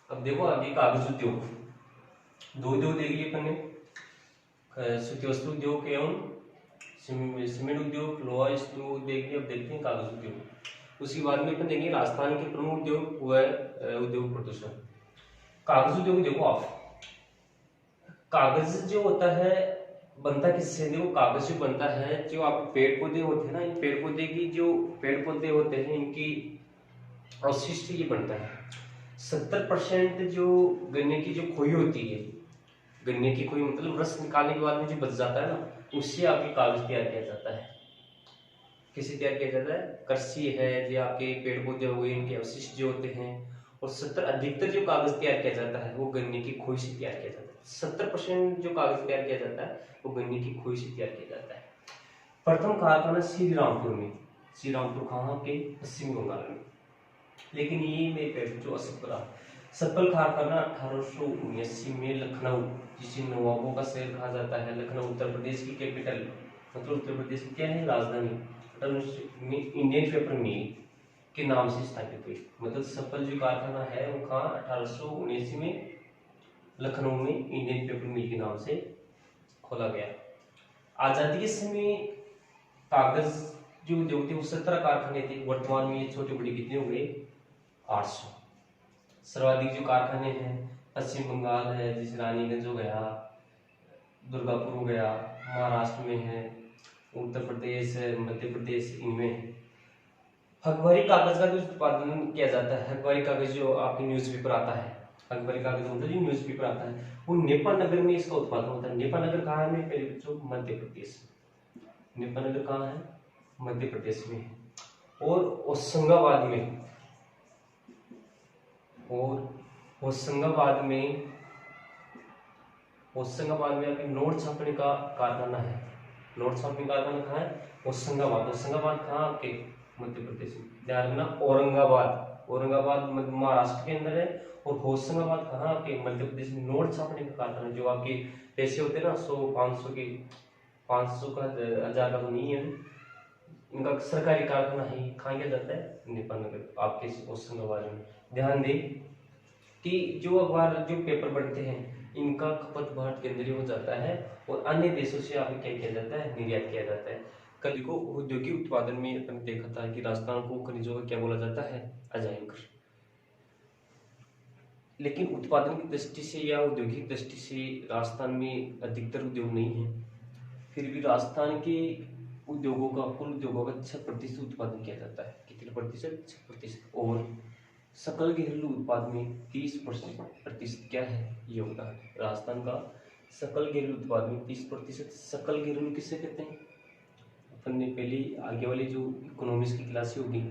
अब देखो आगे कागज उद्योग, दो उद्योग देख लिए अपन ने, सूती वस्त्र उद्योग एवं सीमेंट उद्योग, लोहा उद्योग देख लिया। अब देखते हैं कागज उद्योग। उसके बाद में अपन देखेंगे राजस्थान के प्रमुख उद्योग व उद्योग प्रदूषण। कागज उद्योग देखो आप, कागज जो होता है बनता किससे? देखो कागज जो बनता है, जो आप पेड़ पौधे होते हैं ना, इन पेड़ पौधे की जो पेड़ पौधे होते हैं इनकी अवशिष्ट ये बनता है। 70% जो गन्ने की जो खोई होती है, गन्ने की खोई मतलब रस निकालने के बाद में जो बच जाता है ना, उससे आपके कागज तैयार किया जाता है। किससे तैयार किया जाता है? कृषि है, जो आपके पेड़ पौधे हो गए, इनके अवशिष्ट जो होते हैं। और 70 अधिकतर जो कागज तैयार किया जाता है वो गन्ने की खोई से तैयार किया जाता है। 70% जो कागज तैयार किया जाता है वो गन्ने की खोई से तैयार किया जाता है। प्रथम कारखाना श्री रामपुर में, श्री रामपुर कहाँ के? पश्चिम बंगाल में। लेकिन ये मेरे पेपर जो असफल रहा। सफल कारखाना 1879 में लखनऊ, जिसे नवाबों का शहर कहा जाता है, लखनऊ उत्तर प्रदेश की कैपिटल, मतलब उत्तर प्रदेश की क्या है? राजधानी, इंडियन पेपर मिल के नाम से स्थापित हुई। मतलब सफल जो कारखाना है वो कहाँ? 1879 में लखनऊ में इंडियन पेपर मिल के नाम से खोला गया। आजादी के समय कागज जो उद्योग थे वो 17 कारखाने थे। वर्तमान में ये छोटे बड़े कितने हो गए? 800। सर्वाधिक जो कारखाने हैं पश्चिम बंगाल है, जैसे रानीगंज हो गया, दुर्गापुर हो गया, महाराष्ट्र में है, उत्तर प्रदेश है, मध्य प्रदेश, इनमें है। अखबारी कागज का जो उत्पादन किया जाता है, अखबारी कागज जो आपकी न्यूज़पेपर आता है, अखबारी कागज मतलब जो न्यूज़पेपर आता है, वो नेपाल नगर में इसका उत्पादन होता है। नेपाल नगर कहाँ है मेरे प्यारे बच्चों? मध्य प्रदेश। नेपाल नगर कहाँ है? मध्य प्रदेश में है। और होशंगाबाद में, और होशंगाबाद में आपके नोट छापने का कारखाना है। नोट छापने का कारखाना कहाँ है? होशंगाबाद। होशंगाबाद कहाँ आपके? मध्य प्रदेश में। ध्यान रखना, औरंगाबाद, औरंगाबाद महाराष्ट्र के अंदर है। और होशंगाबाद कहाँ आपके? मध्य प्रदेश में। नोट छापने का कारखाना, जो आपके पैसे होते हैं ना 100, 500 के, 500 का, 1000 का तो नहीं है, इनका सरकारी कारखाना है। कहाँ किया जाता है? नेपाल नगर आपके होशंगाबाद में। ध्यान दें कि जो अखबार जो पेपर बनते हैं इनका खपत भारत के अंदर ही हो जाता है और अन्य देशों से आगे क्या किया जाता है? निर्यात किया जाता है। कल को औद्योगिक उत्पादन में अपन देखा था कि राजस्थान को खनिजों का क्या बोला जाता है? अजायंकर। लेकिन उत्पादन की दृष्टि से या औद्योगिक दृष्टि से राजस्थान में अधिकतर उद्योग नहीं है। फिर भी राजस्थान के उद्योगों का, कुल उद्योगों का 6% उत्पादन किया जाता है। कितने प्रतिशत? 6%। और सकल घरेलू उत्पाद में 30% क्या है? योगदान राजस्थान का। सकल घरेलू उत्पाद में 30%। सकल घरेलू किसे कहते हैं? अपन ने पहले आगे वाली जो इकोनॉमिक्स की क्लास होगी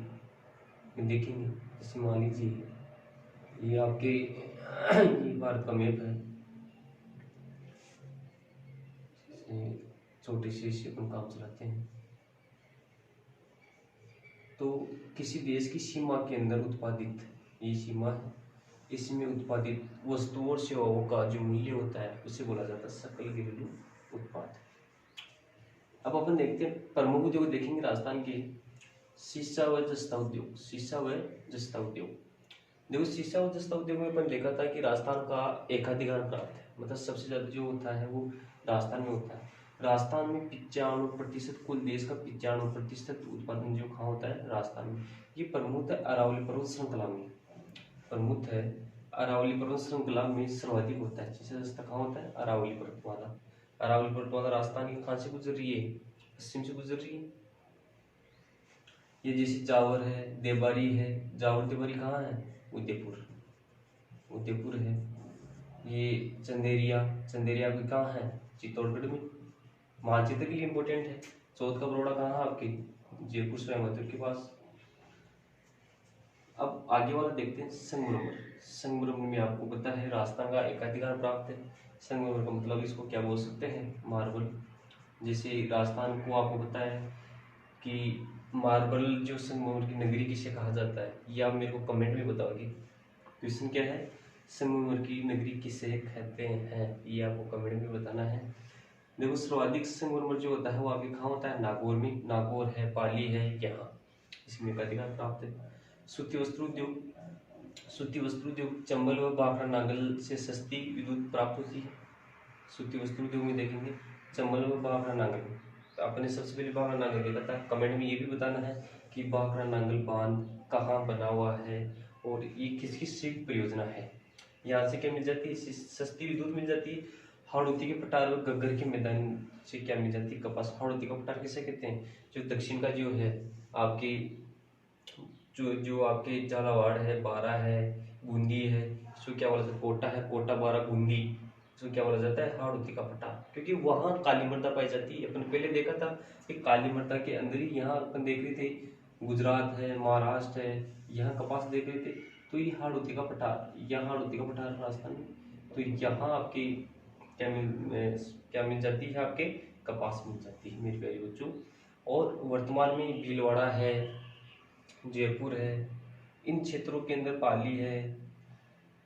देखेंगे। जैसे मान लीजिए ये आपके ये भारत का मैप है, छोटे से इसे अपन काम चलाते हैं। तो किसी देश की सीमा के अंदर उत्पादित, ये सीमा है, इसमें उत्पादित वस्तुओं और सेवाओं का जो मूल्य होता है उसे बोला जाता है सकल घरेलू उत्पाद। अब अपन देखते हैं प्रमुख उद्योग देखेंगे राजस्थान के। शीशा व जस्ता उद्योग, शीशा व जस्ता उद्योग। देखो शीशा व जस्ता उद्योग में अपन देखा था कि राजस्थान का एकाधिकार प्राप्त है, मतलब सबसे ज्यादा जो होता है वो राजस्थान में होता है। राजस्थान में 95%, कुल देश का 95% उत्पादन जो कहाँ होता है? राजस्थान में। ये प्रमुख है अरावली पर्वत श्रृंखला में, प्रमुख है अरावली पर्वत श्रृंखला में सर्वाधिक होता है। शीशा जस्ता कहाँ होता है? अरावली पर्वतमाला। अरावली पर्वतमाला राजस्थान की कहाँ से गुजर रही है? पश्चिम से गुजर रही है। ये जैसे जावर है, देवारी है, जावर देवारी कहाँ है? उदयपुर, उदयपुर है। ये चंदेरिया, चंदेरिया भी कहाँ है? चित्तौड़गढ़ में। मानचित्र के लिए इंपॉर्टेंट है। चौथ का बरोड़ा कहाँ है आपके? जयपुर स्वयंवर के पास। अब आगे वाला देखते हैं संगमरमर। संगमरमर में आपको पता है राजस्थान का एकाधिकार प्राप्त है। संगमरमर का मतलब इसको क्या बोल सकते हैं? मार्बल। जैसे राजस्थान को आपको पता है कि मार्बल जो संगमरमर की नगरी किसे कहा जाता है, ये आप मेरे को कमेंट में बताओगे। क्वेश्चन क्या है? संगमरमर की नगरी किसे कहते हैं, ये आपको कमेंट में बताना है। देखो सर्वाधिक संगमरमर जो होता है वो आपके कहाँ होता है? नागौर में। नागौर है, पाली है, यहाँ इसमें एकाधिकार प्राप्त है। सूती वस्त्र उद्योग, सूती वस्त्र उद्योग, चंबल व भाखड़ा नांगल से सस्ती विद्युत प्राप्त होती है। सूती वस्त्र उद्योग में देखेंगे चंबल व भाखड़ा नांगल। तो आपने सबसे पहले भाखड़ा नांगल देखा था। कमेंट में ये भी बताना है कि भाखड़ा नांगल बांध कहाँ बना हुआ है और ये किस किस से परियोजना है। यहाँ से क्या मिल जाती है, सस्ती विद्युत मिल जाती है। हाड़ौती के पठार और गग्गर के मैदान से क्या मिल जाती है, कपास। हाड़ौती का पठार किसे कहते हैं, जो दक्षिण का जो है आपकी जो जो आपके झालावाड़ है, बारा है, बूंदी है, इसको क्या बोला जाता है, कोटा है, कोटा बारा बूंदी, इसको क्या बोला जाता है, हाड़ौती का पठार। क्योंकि वहाँ काली मृदा पाई जाती है। अपन पहले देखा था कि काली मृदा के अंदर ही, यहाँ अपन देख रहे थे गुजरात है, महाराष्ट्र है, यहाँ कपास देख रहे थे, तो ये हाड़ौती का पठार, यहाँ हाड़ौती का पठार राजस्थान में, तो यहाँ आपकी क्या मिल जाती है, आपके कपास मिल जाती है मेरे प्यारे बच्चों। और वर्तमान में भीलवाड़ा है, जयपुर है, इन क्षेत्रों के अंदर पाली है,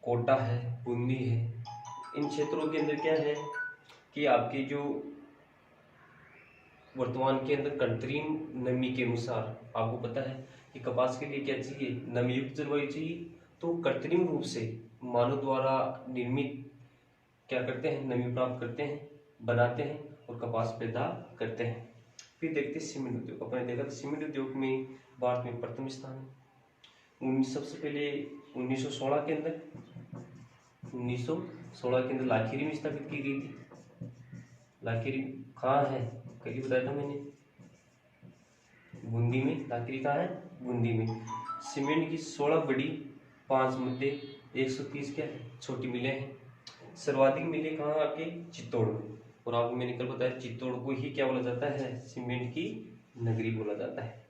कोटा है, बूंदी है, इन क्षेत्रों के अंदर क्या है कि आपकी जो वर्तमान के अंदर कृत्रिम नमी के अनुसार आपको पता है कि कपास के लिए क्या चाहिए, नमीयुक्त जलवायु चाहिए। तो कृत्रिम रूप से मानव द्वारा निर्मित क्या करते हैं, नमी प्राप्त करते हैं, बनाते हैं और कपास पैदा करते हैं। फिर देखते हैं सीमेंट उद्योग। अपने देखा था सीमेंट उद्योग में भारत में प्रथम स्थान है। सबसे पहले 1916 के अंदर 1916 के अंदर लाखेरी में स्थापित की गई थी। लाखेरी कहाँ है, कल बताया था मैंने, बूंदी में। लाखेरी कहाँ है, बूंदी में। सीमेंट की 16 बड़ी, 5 मध्य, 130 क्या है छोटी मिलें हैं। सर्वाधिक मिलें कहाँ आपके, चित्तौड़ में। और आपको मैंने कल बताया चित्तौड़ को ही क्या बोला जाता है, सीमेंट की नगरी बोला जाता है।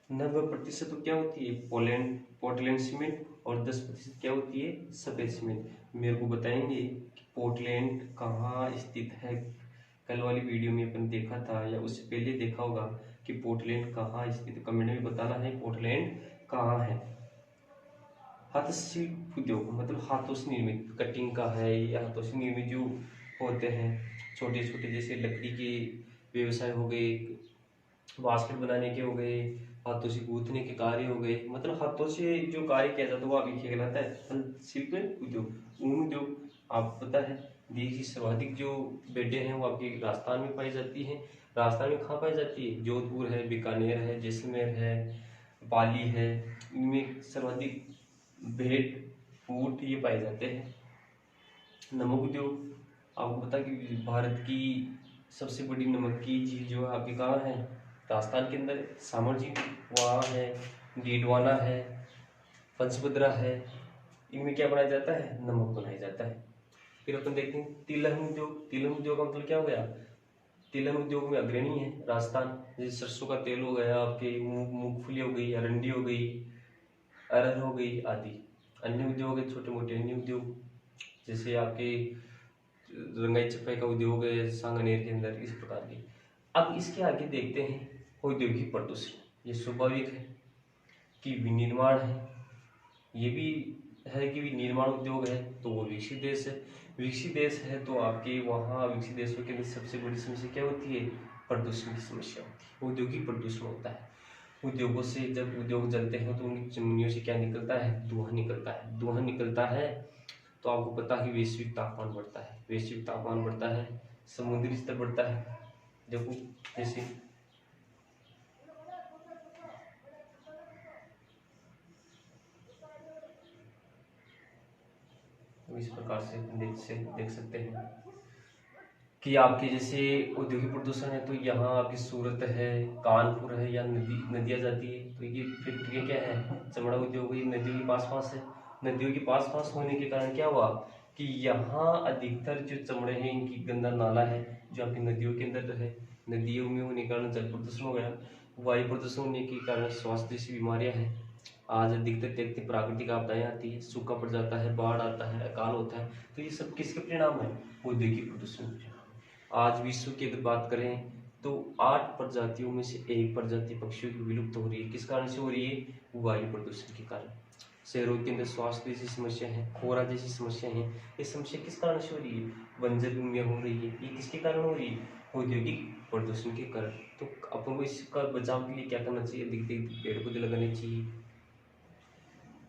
90% तो क्या होती है, पोर्टलैंड सीमेंट, और 10% क्या होती है, सफेद सीमेंट। मेरे को बताएंगे कि पोर्टलैंड कहाँ स्थित है। कल वाली वीडियो में अपन देखा था या उससे पहले देखा होगा कि पोर्टलैंड कहाँ स्थित, कमेंट में बताना है पोर्टलैंड कहाँ है। हस्तशिल्प उद्योग मतलब हाथों से निर्मित, कटिंग का है या हाथों से निर्मित जो होते हैं छोटे छोटे, जैसे लकड़ी के व्यवसाय हो गए, बास्केट बनाने के हो गए, हाथों से गूंथने के कार्य हो गए, मतलब हाथों से जो कार्य किया जाता है वो अभी कहलाता है हस्तशिल्प उद्योग। ऊन उद्योग आपको पता है, देश की सर्वाधिक जो बेडें हैं वो आपके राजस्थान में पाई जाती हैं। राजस्थान में कहाँ पाई जाती है, जोधपुर है, बीकानेर है, जैसलमेर है, पाली है, इनमें सर्वाधिक भेड़ ऊंट ये पाए जाते हैं। नमक उद्योग आपको पता कि भारत की सबसे बड़ी नमक की झील जो है आपके कहाँ है, राजस्थान के अंदर सामर झील वहाँ है, डीडवाना है, पंचभद्रा है, इनमें क्या बनाया जाता है, नमक बनाया जाता है। फिर अपन देखते हैं तिलहन उद्योग। तिलहन उद्योग का मतलब क्या हो गया, तिलहन उद्योग में अग्रणी है राजस्थान। जैसे सरसों का तेल हो गया, आपके मूंगफली हो गई, अरंडी हो गई, अरहर हो गई आदि। अन्य उद्योग है छोटे मोटे अन्य उद्योग, जैसे आपके रंगाई चप्पे का उद्योग है सांगनेर के अंदर, इस प्रकार के। अब इसके आगे देखते हैं औद्योगिक प्रदूषण। ये स्वाभाविक है कि विनिर्माण है, ये भी है कि विनिर्माण उद्योग है तो वो विकसित देश है। विकसित देश है तो आपके वहाँ विकसित देशों के अंदर सबसे बड़ी समस्या क्या होती है, प्रदूषण की समस्या होती है, औद्योगिक प्रदूषण होता है। उद्योगों से जब उद्योग जलते हैं तो उनकी चिमनियों से क्या निकलता है, धुआं निकलता है। धुआं निकलता है तो आपको पता है वैश्विक तापमान बढ़ता है। वैश्विक तापमान बढ़ता है, समुद्री स्तर बढ़ता है। देखो जैसे इस प्रकार से देख सकते हैं कि आपके जैसे औद्योगिक प्रदूषण है तो यहाँ आपकी सूरत है, कानपुर है, या नदियाँ जाती है तो ये फैक्ट्रियाँ क्या है, चमड़ा उद्योग ये नदियों के पास पास है। नदियों के पास पास होने के कारण क्या हुआ कि यहाँ अधिकतर जो चमड़े हैं इनकी गंदा नाला है जो आपकी नदियों के अंदर है। नदियों में होने के कारण जल प्रदूषण हो गया, वायु प्रदूषण होने के कारण स्वास्थ्य जैसी बीमारियाँ हैं। आज अधिकतर देखते प्राकृतिक आपदाएं आती है, सूखा पड़ जाता है, बाढ़ आता है, अकाल होता है, तो ये सब किसके परिणाम है, औद्योगिक प्रदूषण। आज विश्व की अगर बात करें तो 8 प्रजातियों में से 1 प्रजाति पक्षियों की विलुप्त हो रही है। किस कारण से हो रही है, वायु प्रदूषण के कारण। शहरों के अंदर स्वास्थ्य जैसी समस्या है, कोहरा जैसी समस्या है, ये समस्या किस कारण से हो रही है, बंजर भूमियां हो रही है, ये किसके कारण हो रही है, औद्योगिक प्रदूषण के कारण। तो अपन को इसका बचाव के लिए क्या करना चाहिए, अधिक पेड़ पौधे लगाने चाहिए।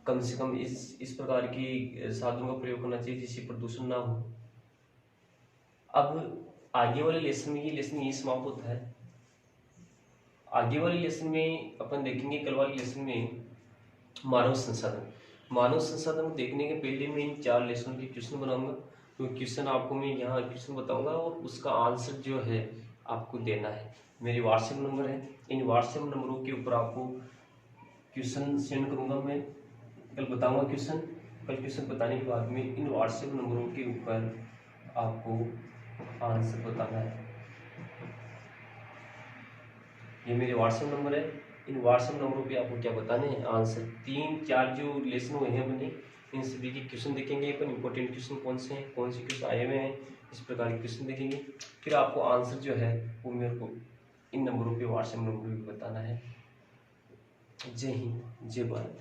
कम से कम इस प्रकार की साधनों का प्रयोग करना चाहिए जिससे प्रदूषण ना हो। अब आगे वाले लेसन में ये लेसन यही समाप्त होता है। आगे वाले लेसन में अपन देखेंगे, कल वाले लेसन में मानव संसाधन। मानव संसाधन को देखने के पहले मैं इन 4 लेसन के क्वेश्चन बनाऊंगा। तो क्वेश्चन आपको मैं यहाँ क्वेश्चन बताऊंगा और उसका आंसर जो है आपको देना है। मेरे व्हाट्सएप नंबर है, इन व्हाट्सएप नंबरों के ऊपर आपको क्वेश्चन सेंड करूंगा। मैं कल बताऊंगा क्वेश्चन, कल क्वेश्चन बताने के बाद में इन व्हाट्सएप नंबरों के ऊपर आपको आंसर बताना है। ये मेरे व्हाट्सएप नंबर है, इन व्हाट्सएप नंबरों पे आपको क्या बताने हैं आंसर। 3-4 जो लेसन हुए हैं अपने, इन सभी के क्वेश्चन देखेंगे अपन। इंपॉर्टेंट क्वेश्चन कौन से हैं, कौन से क्वेश्चन आए हुए हैं, इस प्रकार के क्वेश्चन देखेंगे। फिर आपको आंसर जो है वो मेरे को इन नंबरों पे, व्हाट्सएप नंबरों पे बताना है। जय हिंद, जय भारत।